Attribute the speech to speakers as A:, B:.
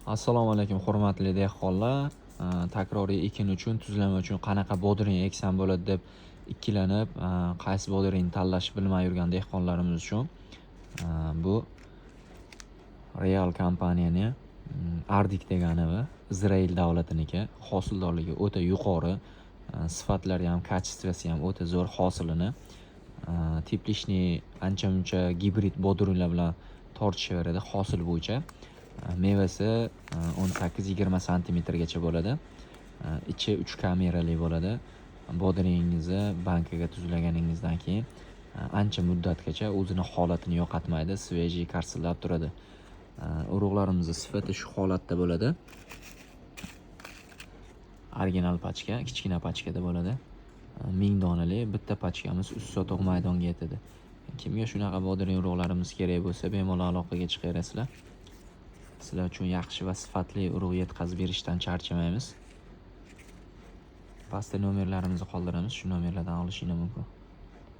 A: Assalomu alaykum hurmatli dehqonlar. Takroriy ekin uchun, tuzlama uchun qanaqa bodring eksam bo'ladi deb ikkilanib, qaysi bodringni tanlashni bilmay yurgan dehqonlarimiz uchun bu Real kompaniyani Ardik degani va Izrail davlatiniki hosildorligi o'ta yuqori, sifatlari ham, kачествоsi ham o'ta zo'r hosilini teplishni ancha-muncha gibrid bodringlar bilan tortishaveradi hosil bo'yicha. Mevasi 18-20 santimetrgacha bo'ladi. Ichi 3 kamerali bo'ladi. Bodringingizni bankaga tuzlaganingizdan keyin ancha muddatgacha o'zini holatini yo'qotmaydi, svejiy qarsillab turadi. Urug'larimizning sifati shu holatda bo'ladi. Original pachka, kichkina pachkada bo'ladi. 1000 donali bitta pachkamiz uch sotuq maydonga yetadi. Kimga shunaqa bodring urug'larimiz kerak bo'lsa, bemalol aloqaga chiqaverasizlar. Sizlar uchun yaxshi va sifatli urug' yetkazib berishdan charchamaymiz. Pastda nomerlarimizni qoldiramiz, shu nomerlardan olishingiz mumkin.